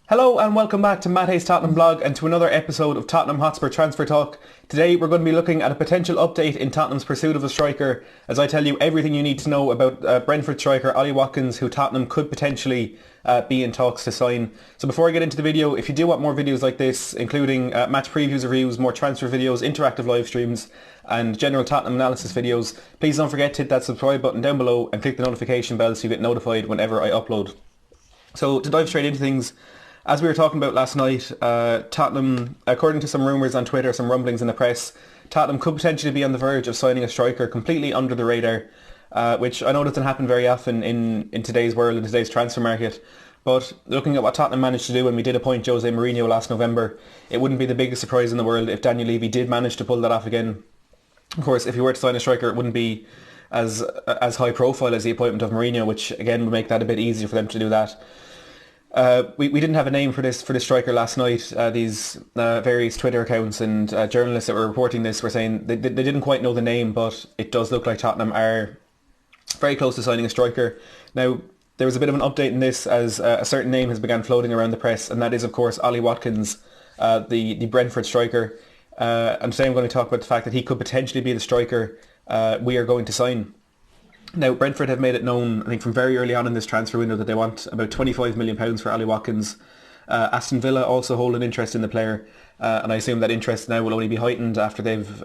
Hello and welcome back to Matt Hayes Tottenham blog and to another episode of Tottenham Hotspur Transfer Talk. Today we're going to be looking at a potential update in Tottenham's pursuit of a striker, as I tell you everything you need to know about Brentford striker Ollie Watkins, who Tottenham could potentially be in talks to sign. So before I get into the video, if you do want more videos like this, including match previews, reviews, more transfer videos, interactive live streams and general Tottenham analysis videos, please don't forget to hit that subscribe button down below and click the notification bell so you get notified whenever I upload. So to dive straight into things, as we were talking about last night, Tottenham, according to some rumours on Twitter, some rumblings in the press, Tottenham could potentially be on the verge of signing a striker completely under the radar, which I know doesn't happen very often in today's world, in today's transfer market. But looking at what Tottenham managed to do when we did appoint Jose Mourinho last November, it wouldn't be the biggest surprise in the world if Daniel Levy did manage to pull that off again. Of course, if he were to sign a striker, it wouldn't be as high profile as the appointment of Mourinho, which again would make that a bit easier for them to do that. We didn't have a name for this striker last night. These various Twitter accounts and journalists that were reporting this were saying they didn't quite know the name, but it does look like Tottenham are very close to signing a striker. Now, there was a bit of an update in this as a certain name has begun floating around the press, and that is, of course, Ollie Watkins, the Brentford striker. And today I'm going to talk about the fact that he could potentially be the striker we are going to sign. Now, Brentford have made it known, I think, from very early on in this transfer window that they want about £25 million for Ollie Watkins. Aston Villa also hold an interest in the player, and I assume that interest now will only be heightened after they've,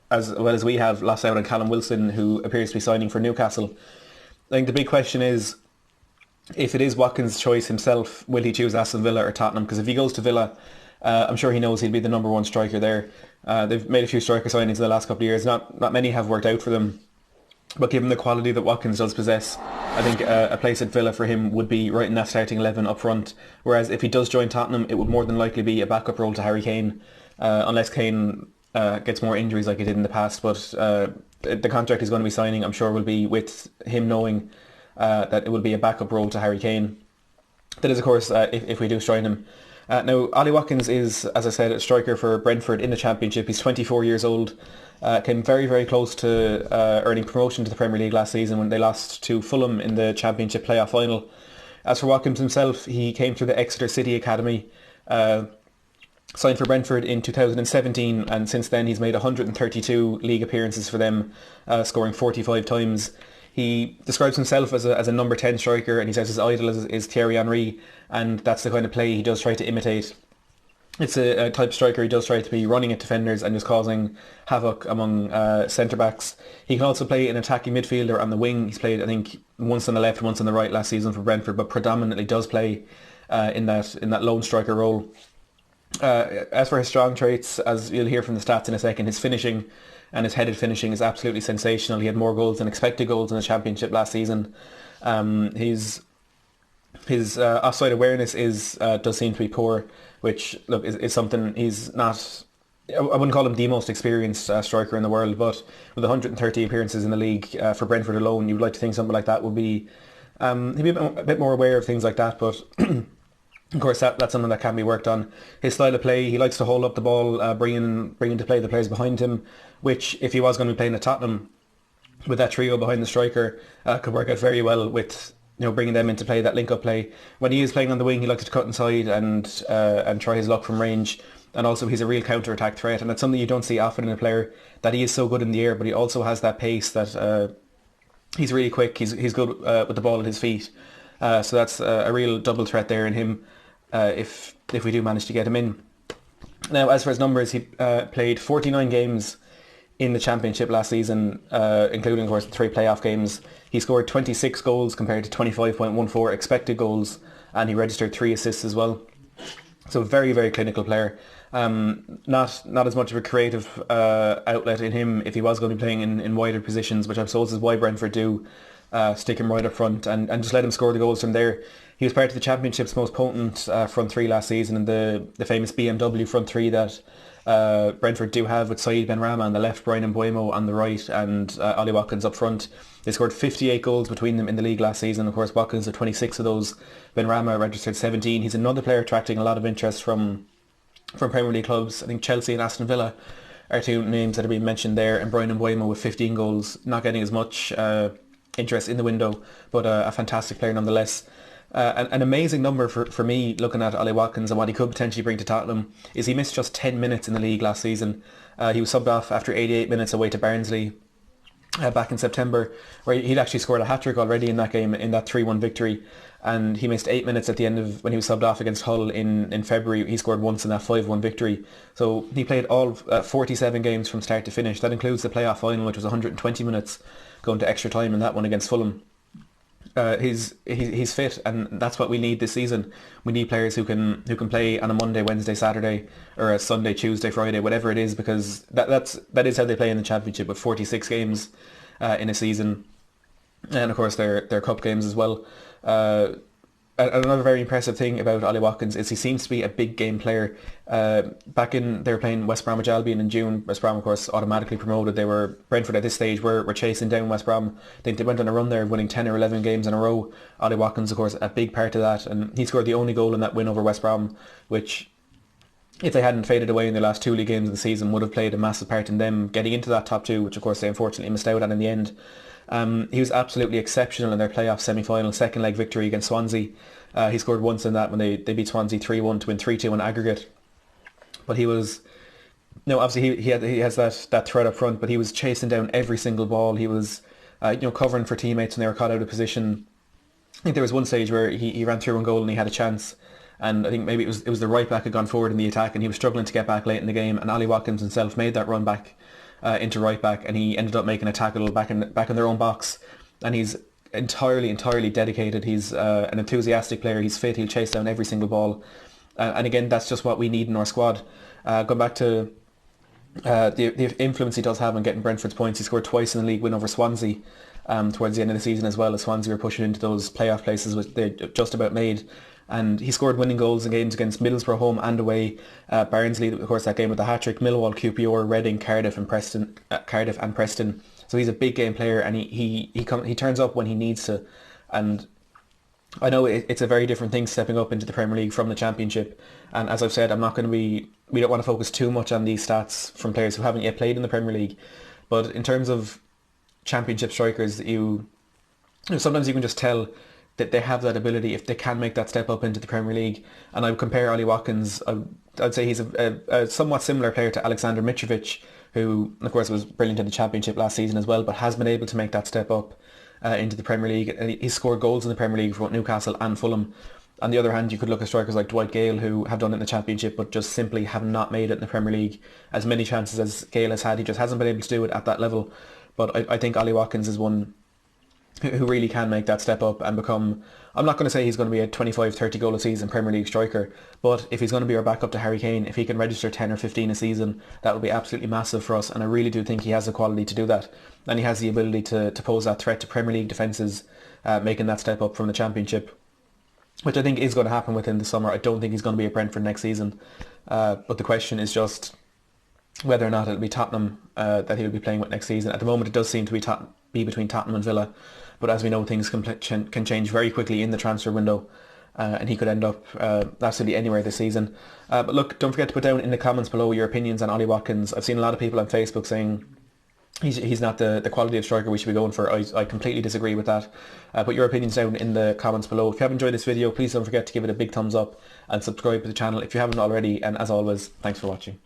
as well as we have, lost out on Callum Wilson, who appears to be signing for Newcastle. I think the big question is, if it is Watkins' choice himself, will he choose Aston Villa or Tottenham? Because if he goes to Villa, I'm sure he knows he'll be the number one striker there. They've made a few striker signings in the last couple of years. Not many have worked out for them. But given the quality that Watkins does possess, I think a place at Villa for him would be right in that starting 11 up front. Whereas if he does join Tottenham, it would more than likely be a backup role to Harry Kane, unless Kane gets more injuries like he did in the past. But the contract he's going to be signing, I'm sure, will be with him knowing that it will be a backup role to Harry Kane. That is, of course, if we do sign him. Now, Ollie Watkins is, as I said, a striker for Brentford in the Championship. He's 24 years old. Came very, very close to earning promotion to the Premier League last season when they lost to Fulham in the Championship playoff final. As for Watkins himself, he came through the Exeter City Academy, signed for Brentford in 2017, and since then he's made 132 league appearances for them, scoring 45 times. He describes himself as a number 10 striker, and he says his idol is Thierry Henry, and that's the kind of play he does try to imitate. It's a type striker he does try to be running at defenders and just causing havoc among centre-backs. He can also play an attacking midfielder on the wing. He's played, I think, once on the left, once on the right last season for Brentford, but predominantly does play in that lone striker role. As for his strong traits, as you'll hear from the stats in a second, his finishing and his headed finishing is absolutely sensational. He had more goals than expected goals in the Championship last season. His offside awareness does seem to be poor, which look is something he's not. I wouldn't call him the most experienced striker in the world, but with 130 appearances in the league for Brentford alone, you would like to think something like that would be. He'd be a bit more aware of things like that, but of course that's something that can be worked on. His style of play, he likes to hold up the ball, bring into play the players behind him, which if he was going to be playing at Tottenham with that trio behind the striker, could work out very well with. Bringing them into play, that link-up play. When he is playing on the wing, he likes to cut inside and try his luck from range. And also, he's a real counter-attack threat, and that's something you don't see often in a player, that he is so good in the air, but he also has that pace that he's really quick. He's good with the ball at his feet. So that's a real double threat there in him if we do manage to get him in. Now, as for his numbers, he played 49 games in the Championship last season, including, of course, the 3 playoff games. He scored 26 goals compared to 25.14 expected goals, and he registered 3 assists as well. So very, very clinical player. Not as much of a creative outlet in him if he was going to be playing in wider positions, which I suppose is why Brentford do stick him right up front and just let him score the goals from there. He was part of the Championship's most potent front 3 last season, and the famous BMW front 3 that Brentford do have with Saïd Benrahma on the left, Bryan Mbeumo on the right, and Ollie Watkins up front. They scored 58 goals between them in the league last season. Of course, Watkins had 26 of those. Benrahma registered 17. He's another player attracting a lot of interest from Premier League clubs. I think Chelsea and Aston Villa are 2 names that are being mentioned there, and Bryan Mbeumo with 15 goals, not getting as much interest in the window, but a fantastic player nonetheless. An amazing number for me looking at Ollie Watkins and what he could potentially bring to Tottenham is he missed just 10 minutes in the league last season. He was subbed off after 88 minutes away to Barnsley back in September, where he'd actually scored a hat-trick already in that game, in that 3-1 victory, and he missed 8 minutes at the end of when he was subbed off against Hull in February. He scored once in that 5-1 victory. So he played all 47 games from start to finish. That includes the playoff final, which was 120 minutes, going to extra time in that one against Fulham. He's fit, and that's what we need this season. We need players who can play on a Monday, Wednesday, Saturday, or a Sunday, Tuesday, Friday, whatever it is, because that is how they play in the Championship, with 46 games in a season, and of course their cup games as well. Another very impressive thing about Ollie Watkins is he seems to be a big game player. They were playing West Bromwich Albion in June. West Brom, of course, automatically promoted. Brentford at this stage were chasing down West Brom. They went on a run there, winning 10 or 11 games in a row. Ollie Watkins, of course, a big part of that, and he scored the only goal in that win over West Brom, which, if they hadn't faded away in their last two league games of the season, would have played a massive part in them getting into that top two, which of course they unfortunately missed out on in the end. He was absolutely exceptional in their playoff semi-final second leg victory against Swansea. He scored once in that when they beat Swansea 3-1 to win 3-2 in aggregate. But he was, obviously he has that threat up front, but he was chasing down every single ball. He was covering for teammates when they were caught out of position. I think there was one stage where he ran through one goal and he had a chance, and I think maybe it was the right back had gone forward in the attack and he was struggling to get back late in the game, and Ollie Watkins himself made that run back into right back, and he ended up making a tackle back in their own box. And he's entirely dedicated. He's an enthusiastic player. He's fit. He'll chase down every single ball, and again, that's just what we need in our squad. Going back to the influence he does have on getting Brentford's points, he scored twice in the league win over Swansea towards the end of the season, as well as Swansea were pushing into those playoff places which they just about made. And he scored winning goals in games against Middlesbrough home and away, Barnsley, of course, that game with the hat-trick, Millwall, QPR, Reading, Cardiff and Preston. So he's a big game player, and he turns up when he needs to. And I know it's a very different thing stepping up into the Premier League from the Championship. And as I've said, we don't want to focus too much on these stats from players who haven't yet played in the Premier League. But in terms of Championship strikers, sometimes you can just tell that they have that ability if they can make that step up into the Premier League. And I would compare Ollie Watkins, I'd say he's a somewhat similar player to Alexander Mitrovic, who of course was brilliant in the Championship last season as well, but has been able to make that step up into the Premier League. And he's scored goals in the Premier League for both Newcastle and Fulham. On the other hand, you could look at strikers like Dwight Gale, who have done it in the Championship but just simply have not made it in the Premier League. As many chances as Gale has had, he just hasn't been able to do it at that level. But I think Ollie Watkins is one who really can make that step up and become, I'm not going to say he's going to be a 25-30 goal a season Premier League striker, but if he's going to be our backup to Harry Kane, if he can register 10 or 15 a season, that would be absolutely massive for us, and I really do think he has the quality to do that, and he has the ability to pose that threat to Premier League defences, making that step up from the Championship, which I think is going to happen within the summer. I don't think he's going to be at Brentford next season, but the question is just whether or not it'll be Tottenham that he'll be playing with next season. At the moment it does seem to be between Tottenham and Villa, but as we know, things can change very quickly in the transfer window, and he could end up absolutely anywhere this season. But look, don't forget to put down in the comments below your opinions on Ollie Watkins. I've seen a lot of people on Facebook saying he's not the quality of striker we should be going for. I completely disagree with that. Put your opinions down in the comments below. If you have enjoyed this video, please don't forget to give it a big thumbs up and subscribe to the channel if you haven't already, and as always, thanks for watching.